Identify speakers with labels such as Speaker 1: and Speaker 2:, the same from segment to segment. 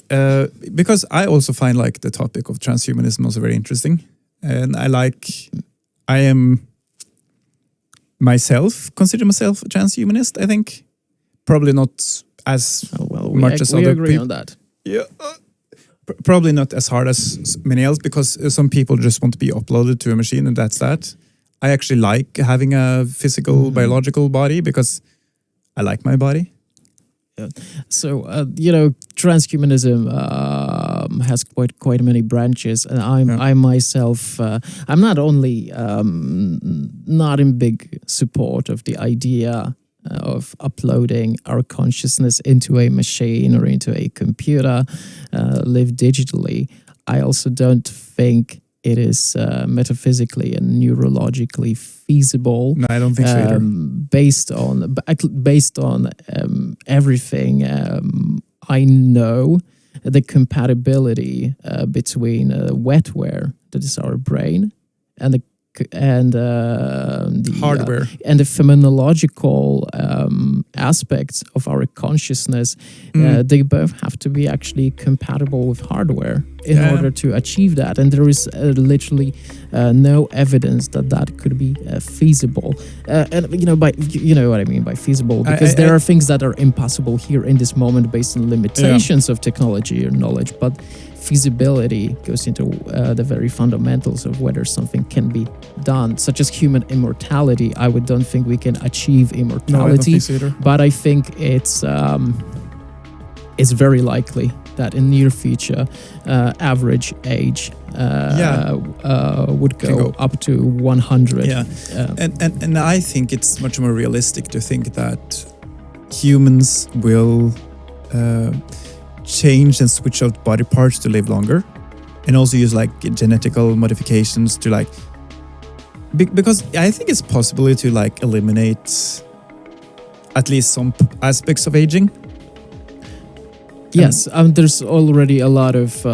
Speaker 1: because I also find like the topic of transhumanism also very interesting, and I am consider myself a transhumanist. I think probably not as much as
Speaker 2: we
Speaker 1: other
Speaker 2: agree
Speaker 1: people.
Speaker 2: on that.
Speaker 1: Yeah, probably not as hard as many else, because some people just want to be uploaded to a machine and that's that. I actually like having a physical, biological body because I like my body.
Speaker 2: So transhumanism has quite many branches, and I myself I'm not only not in big support of the idea of uploading our consciousness into a machine or into a computer, live digitally. I also don't think it is metaphysically and neurologically feasible.
Speaker 1: No, I don't think so either.
Speaker 2: Based on everything I know, the compatibility between wetware, that is our brain, and the
Speaker 1: hardware
Speaker 2: and the phenomenological aspects of our consciousness, they both have to be actually compatible with hardware in order to achieve that. And there is literally no evidence that could be feasible. And you know what I mean by feasible, because there are things that are impossible here in this moment based on limitations of technology or knowledge, but feasibility goes into the very fundamentals of whether something can be done, such as human immortality. I don't think we can achieve immortality,
Speaker 1: no, I don't think so either.
Speaker 2: but I think it's very likely that in near future, average age would go up to 100.
Speaker 1: Yeah, and I think it's much more realistic to think that humans will change and switch out body parts to live longer, and also use like genetical modifications to like because I think it's possible to like eliminate at least some aspects of aging.
Speaker 2: Yes, there's already a lot of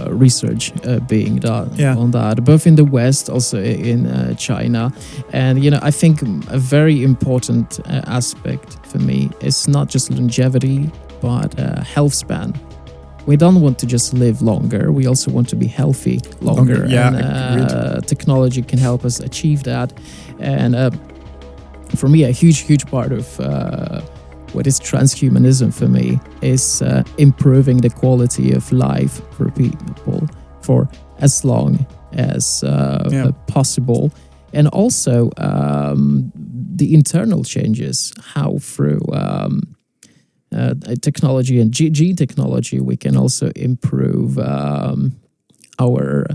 Speaker 2: research being done on that, both in the West, also in China. And, I think a very important aspect for me is not just longevity, but health span. We don't want to just live longer. We also want to be healthy longer. And technology can help us achieve that. And for me, a huge part of what is transhumanism for me is improving the quality of life for people for as long as possible. And also the internal changes, how through technology and gene technology, we can also improve our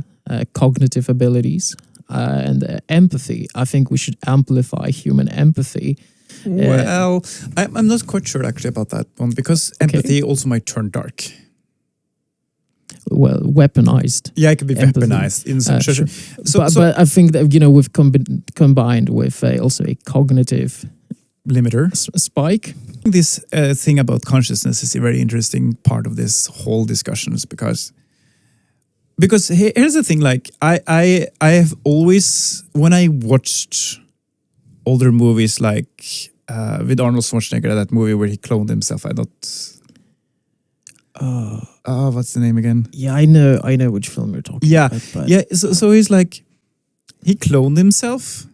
Speaker 2: cognitive abilities and empathy. I think we should amplify human empathy.
Speaker 1: Well, I'm not quite sure actually about that one, because empathy also might turn dark.
Speaker 2: Well, weaponized.
Speaker 1: Yeah, it could be weaponized in some sure.
Speaker 2: But I think that we've combined with also a cognitive
Speaker 1: limiter
Speaker 2: spike.
Speaker 1: This thing about consciousness is a very interesting part of this whole discussions, because here's the thing, like I have always, when I watched older movies like with Arnold Schwarzenegger, that movie where he cloned himself, what's the name again?
Speaker 2: Yeah, I know which film you're talking about. But
Speaker 1: so he's like, he cloned himself,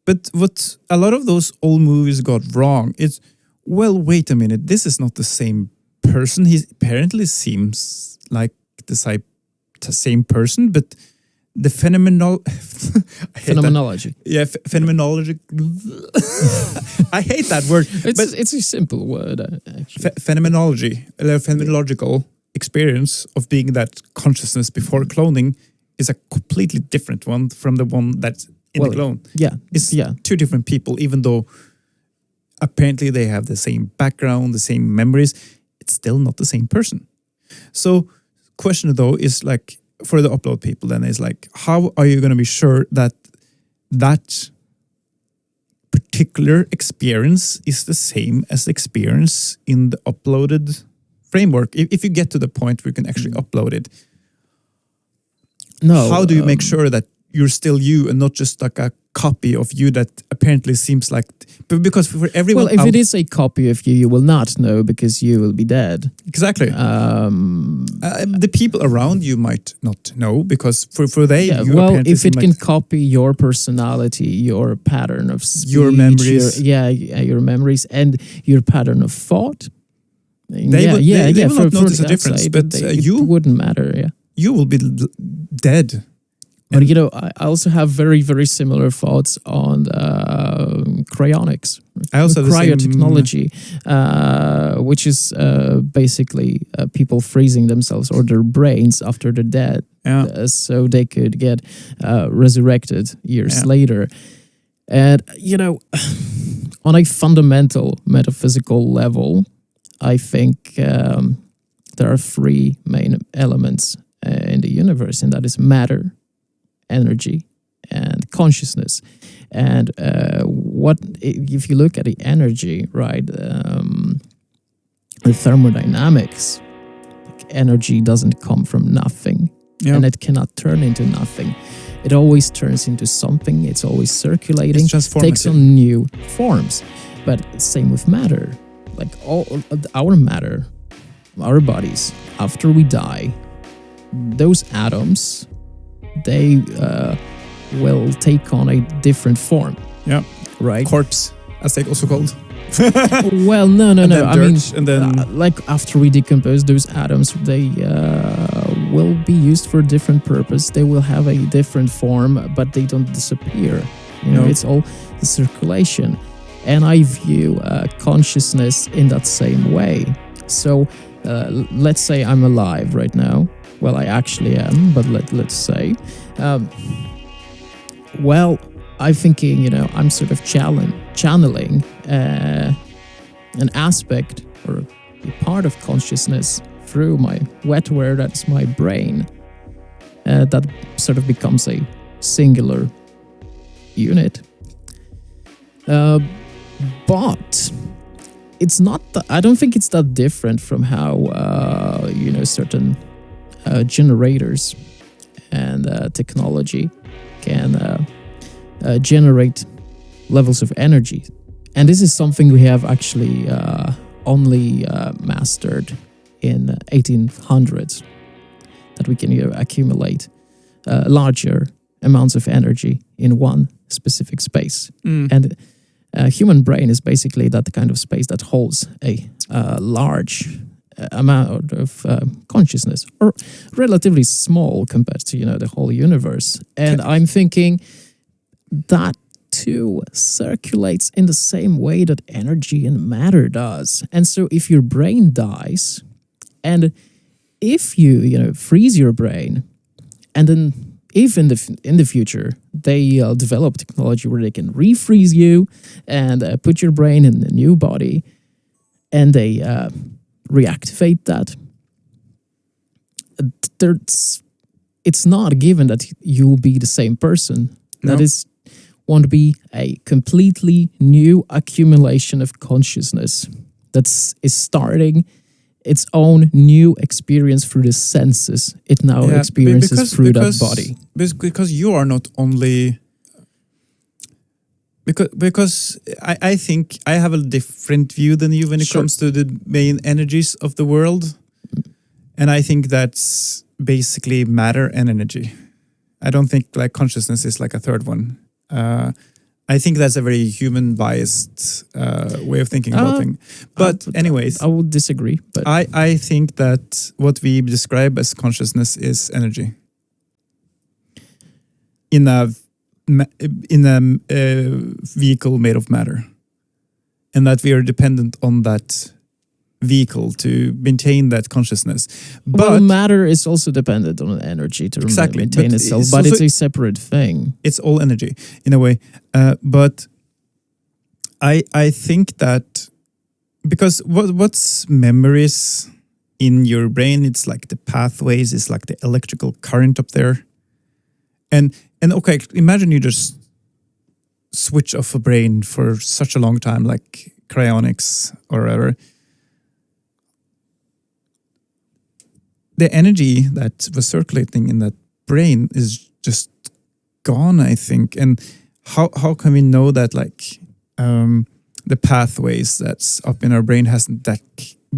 Speaker 1: but what a lot of those old movies got wrong is, well, wait a minute, this is not the same person. He apparently seems like the same person, but the phenomenology.
Speaker 2: Yeah,
Speaker 1: phenomenology. I hate that word.
Speaker 2: It's a simple word, actually.
Speaker 1: Phenomenology, phenomenological experience of being that consciousness before cloning is a completely different one from the one that's in the clone.
Speaker 2: Yeah,
Speaker 1: it's two different people, even though apparently they have the same background, the same memories. It's still not the same person. So, question though is like, for the upload people, then is like, how are you going to be sure that that particular experience is the same as the experience in the uploaded framework? If you get to the point where you can actually upload it, how do you make sure that you're still you and not just like a copy of you that apparently seems like, because for everyone,
Speaker 2: well, if it is a copy of you, you will not know because you will be dead.
Speaker 1: Exactly. The people around you might not know because for they, you
Speaker 2: well,
Speaker 1: apparently
Speaker 2: if it
Speaker 1: seem
Speaker 2: can
Speaker 1: like
Speaker 2: copy your personality, your pattern of speech,
Speaker 1: your memories,
Speaker 2: your memories, and your pattern of thought,
Speaker 1: they will not notice a difference. But you
Speaker 2: it wouldn't matter. Yeah,
Speaker 1: you will be dead.
Speaker 2: But I also have very, very similar thoughts on cryonics, cryotechnology, which is basically people freezing themselves or their brains after they're dead, so they could get resurrected years later. And on a fundamental metaphysical level, I think there are three main elements in the universe, and that is matter, energy, and consciousness. And if you look at the energy, right, the thermodynamics, energy doesn't come from nothing, and it cannot turn into nothing. It always turns into something. It's always circulating, takes on new forms. But same with matter. Like all our matter, our bodies, after we die, those atoms, they will take on a different form. Yeah. Right?
Speaker 1: Corpse, as they also called.
Speaker 2: Well, no. I mean,
Speaker 1: and then
Speaker 2: like after we decompose those atoms, they will be used for a different purpose. They will have a different form, but they don't disappear. It's all the circulation. And I view consciousness in that same way. So let's say I'm alive right now. Well, I actually am, but let's say. I'm thinking, I'm sort of channeling an aspect or a part of consciousness through my wetware, that's my brain, that sort of becomes a singular unit. But it's not. I don't think it's that different from how certain generators and technology can generate levels of energy, and this is something we have actually only mastered in 1800s. That we can accumulate larger amounts of energy in one specific space, and human brain is basically that kind of space that holds a large amount of consciousness, or relatively small compared to the whole universe. And I'm thinking that too circulates in the same way that energy and matter does. And so if your brain dies, and if you freeze your brain, and then if in the future they develop technology where they can refreeze you and put your brain in a new body, and they reactivate that, it's not given that you will be the same person. No. That is won't be a completely new accumulation of consciousness that is starting its own new experience through the senses. It now experiences through that body.
Speaker 1: Because you are not only... Because I think I have a different view than you when it comes to the main energies of the world. And I think that's basically matter and energy. I don't think like consciousness is like a third one. I think that's a very human biased way of thinking about things. But anyways,
Speaker 2: I would disagree. But
Speaker 1: I think that what we describe as consciousness is energy in a vehicle made of matter, and that we are dependent on that vehicle to maintain that consciousness. But
Speaker 2: matter is also dependent on energy to maintain itself, but it's a separate thing.
Speaker 1: It's all energy in a way. But I think that because what's memories in your brain, it's like the pathways, it's like the electrical current up there. And okay, imagine you just switch off a brain for such a long time, like cryonics or whatever. The energy that was circulating in that brain is just gone, I think. And how can we know that like the pathways that's up in our brain hasn't that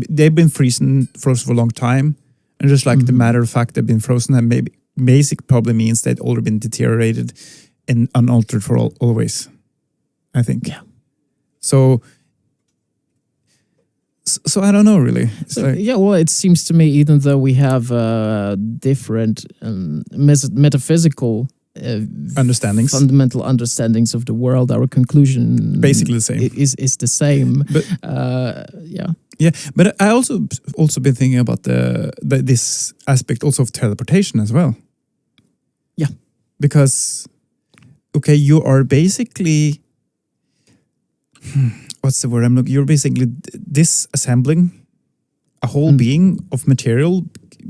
Speaker 1: they've been frozen for a long time, and just like the matter of fact they've been frozen, and maybe basic probably means they'd already been deteriorated and unaltered for always, I think.
Speaker 2: Yeah.
Speaker 1: So I don't know really.
Speaker 2: Yeah, well, it seems to me, even though we have different metaphysical
Speaker 1: understandings,
Speaker 2: fundamental understandings of the world, our conclusion
Speaker 1: basically the same.
Speaker 2: Is the same.
Speaker 1: But yeah. But I also been thinking about this aspect also of teleportation as well.
Speaker 2: Yeah,
Speaker 1: because okay, you are basically what's the word I'm looking? You're basically disassembling a whole being of material,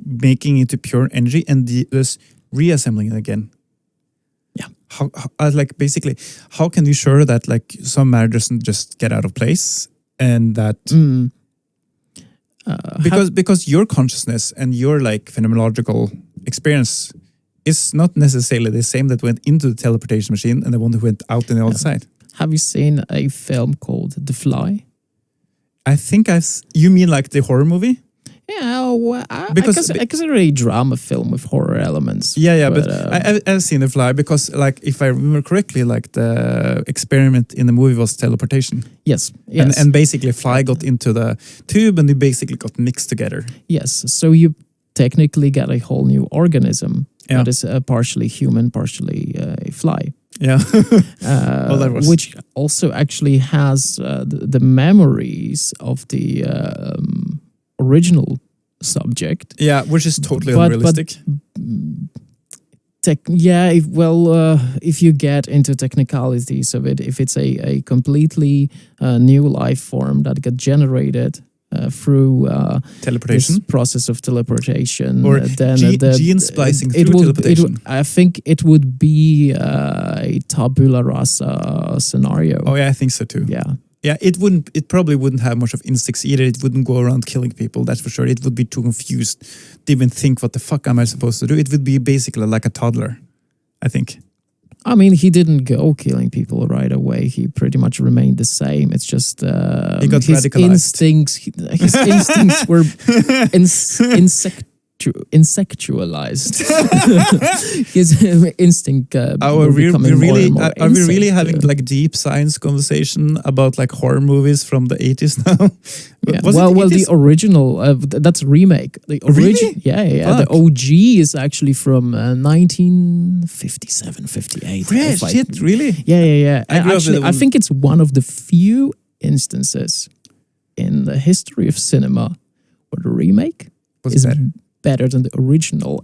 Speaker 1: making it to pure energy, and just reassembling it again.
Speaker 2: Yeah.
Speaker 1: How like basically, how can you sure that like some matter doesn't just get out of place, and that because your consciousness and your like phenomenological experience is not necessarily the same that went into the teleportation machine and the one who went out on the other side.
Speaker 2: Have you seen a film called The Fly?
Speaker 1: I think you mean like the horror movie?
Speaker 2: Yeah, well, I consider it a drama film with horror elements.
Speaker 1: Yeah, but I've seen The Fly because, like, if I remember correctly, like the experiment in the movie was teleportation.
Speaker 2: Yes.
Speaker 1: And basically, fly got into the tube and they basically got mixed together.
Speaker 2: Yes, so you technically get a whole new organism that is partially human, partially a fly.
Speaker 1: Yeah,
Speaker 2: which also actually has the memories of the original subject.
Speaker 1: Yeah, which is totally unrealistic.
Speaker 2: If you get into technicalities of it, if it's a completely new life form that got generated through
Speaker 1: teleportation,
Speaker 2: this process of teleportation,
Speaker 1: or
Speaker 2: then
Speaker 1: gene splicing through teleportation.
Speaker 2: I think it would be a tabula rasa scenario.
Speaker 1: Oh yeah, I think so too. Yeah, it probably wouldn't have much of instincts either. It wouldn't go around killing people, that's for sure. It would be too confused to even think, what the fuck am I supposed to do? It would be basically like a toddler, I think.
Speaker 2: I mean, he didn't go killing people right away. He pretty much remained the same. It's just
Speaker 1: he got
Speaker 2: his
Speaker 1: radicalized.
Speaker 2: His instincts were insectualized. His instinct.
Speaker 1: Are we really having like deep science conversation about like horror movies from the 80s now?
Speaker 2: Yeah. The original that's a remake. The
Speaker 1: really?
Speaker 2: Yeah. The OG is actually from 1957, 58.
Speaker 1: Yeah, shit, really?
Speaker 2: Yeah. I think it's one of the few instances in the history of cinema where the remake is better than the original.